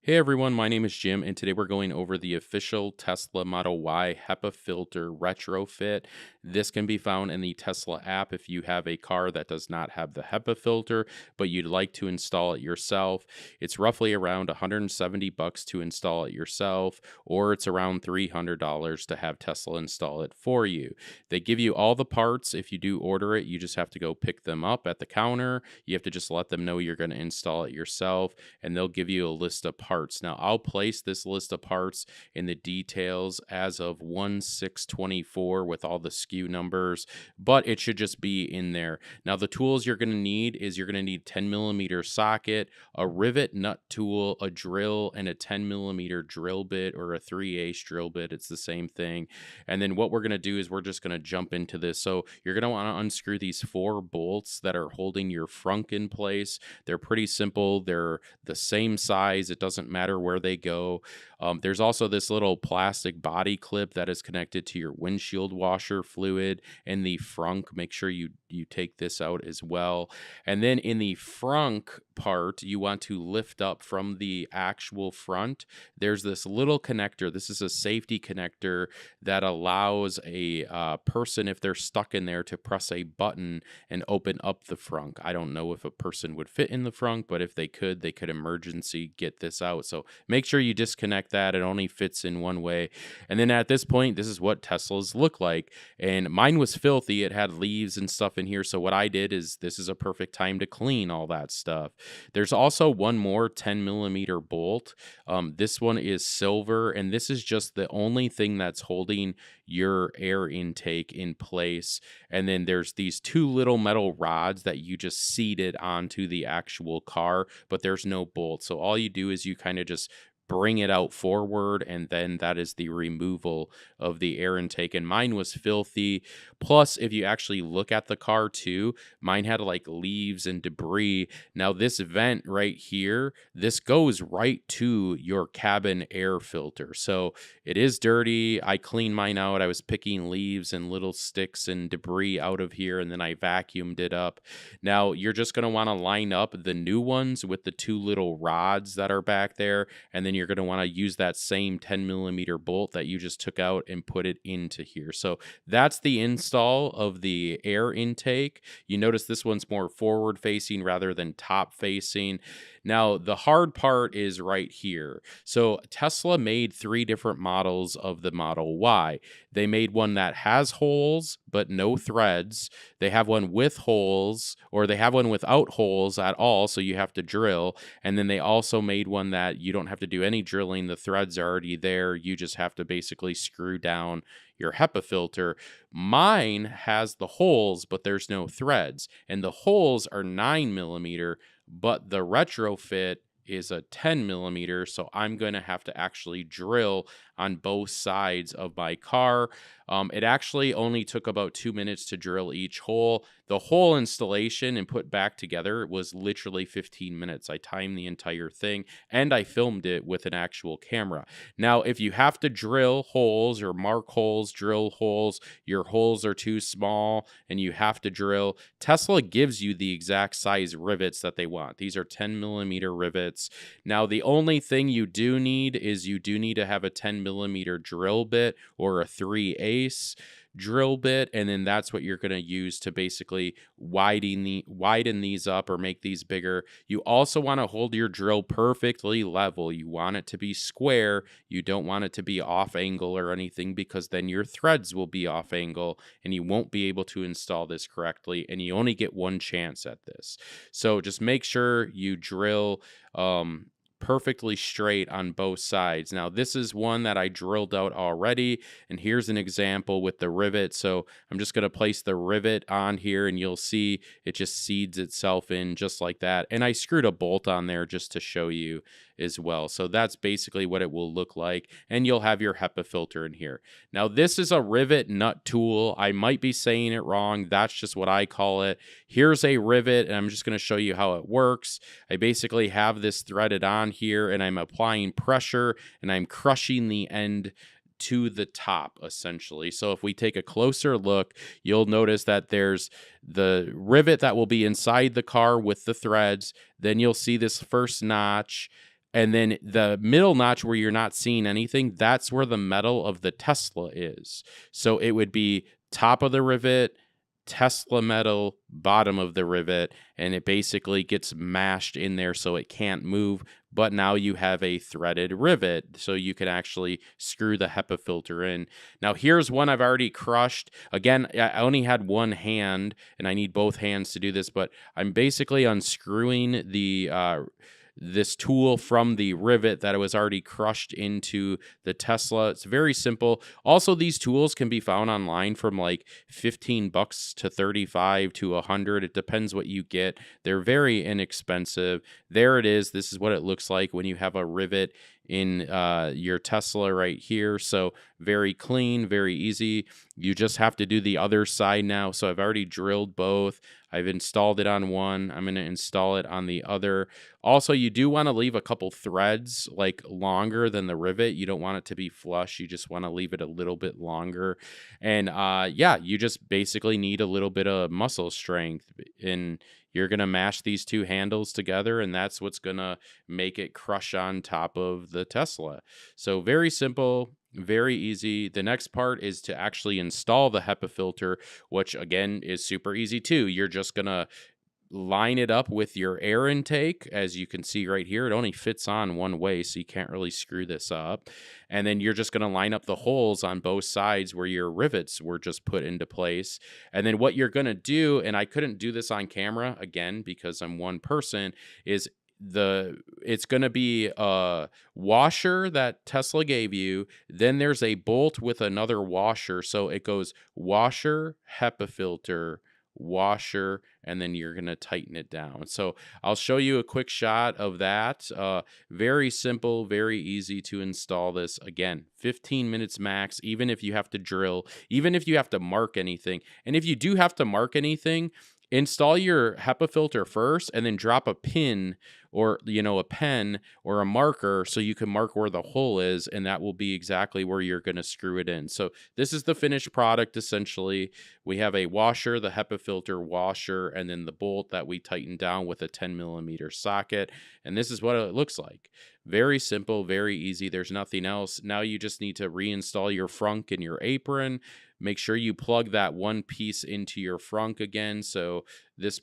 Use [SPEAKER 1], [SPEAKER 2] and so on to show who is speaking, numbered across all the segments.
[SPEAKER 1] Hey everyone, my name is Jim, and today we're going over the official Tesla Model Y HEPA filter retrofit. This can be found in the Tesla app if you have a car that does not have the HEPA filter, but you'd like to install it yourself. It's roughly around 170 bucks to install it yourself, or it's around $300 to have Tesla install it for you. They give you all the parts. If you do order it, you just have to go pick them up at the counter. You have to just let them know you're going to install it yourself, and they'll give you a list of parts. Now, I'll place this list of parts in the details as of 1/6/24 with all the SKU numbers, but it should just be in there. Now, the tools you're going to need is you're going to need 10 millimeter socket, a rivet nut tool, a drill, and a 10 millimeter drill bit or a 3/8 drill bit. It's the same thing. And then what we're going to do is we're just going to jump into this. So you're going to want to unscrew these 4 bolts that are holding your frunk in place. They're pretty simple. They're the same size. It doesn't matter where they go. There's also this little plastic body clip that is connected to your windshield washer fluid and the frunk. Make sure you take this out as well. And then in the frunk part, you want to lift up from the actual front. There's this little connector. This is a safety connector that allows a person, if they're stuck in there, to press a button and open up the frunk. I don't know if a person would fit in the frunk, but if they could emergency get this out. So make sure you disconnect that. It only fits in one way. And then at this point, this is what Teslas look like. And mine was filthy. It had leaves and stuff in here. So what I did is this is a perfect time to clean all that stuff. There's also one more 10 millimeter bolt. This one is silver, and this is just the only thing that's holding your air intake in place. And then there's these 2 little metal rods that you just seated onto the actual car, but there's no bolt. So all you do is you kind of just bring it out forward, and then that is the removal of the air intake. And mine was filthy. Plus, if you actually look at the car too, mine had like leaves and debris. Now this vent right here, this goes right to your cabin air filter. So it is dirty. I cleaned mine out. I was picking leaves and little sticks and debris out of here, and then I vacuumed it up. Now you're just going to want to line up the new ones with the 2 little rods that are back there, and then you're going to want to use that same 10 millimeter bolt that you just took out and put it into here. So that's the install of the air intake. You notice this one's more forward facing rather than top facing. Now, the hard part is right here. So Tesla made 3 different models of the Model Y. They made one that has holes but no threads. They have one with holes, or they have one without holes at all, so you have to drill. And then they also made one that you don't have to do any drilling. The threads are already there. You just have to basically screw down your HEPA filter. Mine has the holes, but there's no threads. And the holes are 9 millimeter, but the retrofit is a 10 millimeter, so I'm going to have to actually drill on both sides of my car. It actually only took about 2 minutes to drill each hole. The whole installation and put back together was literally 15 minutes. I timed the entire thing, and I filmed it with an actual camera. Now, if you have to drill holes or mark holes, drill holes, your holes are too small and you have to drill, Tesla gives you the exact size rivets that they want. These are 10 millimeter rivets. Now, the only thing you do need is you do need to have a 10 millimeter drill bit or a 3/8 drill bit, and then that's what you're going to use to basically widen these up or make these bigger. You also want to hold your drill perfectly level. You want it to be square. You don't want it to be off angle or anything, because then your threads will be off angle and you won't be able to install this correctly, and you only get one chance at this. So just make sure you drill perfectly straight on both sides. Now, this is one that I drilled out already, and here's an example with the rivet. So I'm just going to place the rivet on here, and you'll see it just seeds itself in just like that. And I screwed a bolt on there just to show you as well. So that's basically what it will look like, and you'll have your HEPA filter in here. Now, this is a rivet nut tool. I might be saying it wrong. That's just what I call it. Here's a rivet, and I'm just going to show you how it works. I basically have this threaded on here, and I'm applying pressure, and I'm crushing the end to the top, essentially. So if we take a closer look, you'll notice that there's the rivet that will be inside the car with the threads. Then you'll see this first notch, And then the middle notch where you're not seeing anything, that's where the metal of the Tesla is. So it would be top of the rivet, Tesla metal, bottom of the rivet, and it basically gets mashed in there so it can't move. But now you have a threaded rivet, so you can actually screw the HEPA filter in. Now, here's one I've already crushed. Again, I only had one hand, and I need both hands to do this, but I'm basically unscrewing the this tool from the rivet that was already crushed into the Tesla. It's very simple. Also, these tools can be found online from like $15 to 35 to 100. It depends what you get. They're very inexpensive. There it is. This is what it looks like when you have a rivet in your Tesla right here. So very clean, very easy. You just have to do the other side now. So I've already drilled both. I've installed it on one. I'm going to install it on the other. Also, you do want to leave a couple threads like longer than the rivet. You don't want it to be flush. You just want to leave it a little bit longer. And yeah, you just basically need a little bit of muscle strength. And you're going to mash these two handles together, and that's what's going to make it crush on top of the Tesla. So very simple, very easy. The next part is to actually install the HEPA filter, which again is super easy too. You're just going to line it up with your air intake. As you can see right here, it only fits on one way, so you can't really screw this up. And then you're just going to line up the holes on both sides where your rivets were just put into place. And then what you're going to do, and I couldn't do this on camera again because I'm one person, is it's going to be a washer that Tesla gave you. Then there's a bolt with another washer. So it goes washer, HEPA filter, washer, and then you're going to tighten it down. So I'll show you a quick shot of that. Very simple, very easy to install this. Again, 15 minutes max, even if you have to drill, even if you have to mark anything. And if you do have to mark anything, install your HEPA filter first and then drop a pin or a pen or a marker so you can mark where the hole is, and that will be exactly where you're going to screw it in. So this is the finished product. Essentially, we have a washer, the HEPA filter washer, and then the bolt that we tighten down with a 10mm socket. And this is what it looks like. Very simple, very easy. There's nothing else. Now you just need to reinstall your frunk in your apron. Make sure you plug that one piece into your frunk again. So this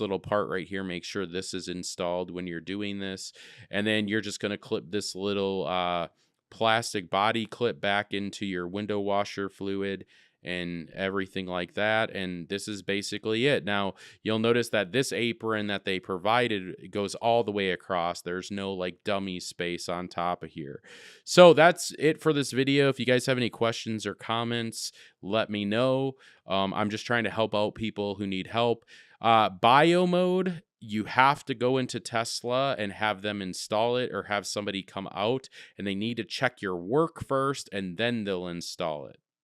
[SPEAKER 1] little part right here, make sure this is installed when you're doing this. And then you're just going to clip this little plastic body clip back into your window washer fluid and everything like that. And this is basically it. Now, you'll notice that this apron that they provided goes all the way across. There's no like dummy space on top of here. So that's it for this video. If you guys have any questions or comments, let me know. I'm just trying to help out people who need help. Bio mode, you have to go into Tesla and have them install it or have somebody come out, and they need to check your work first and then they'll install it.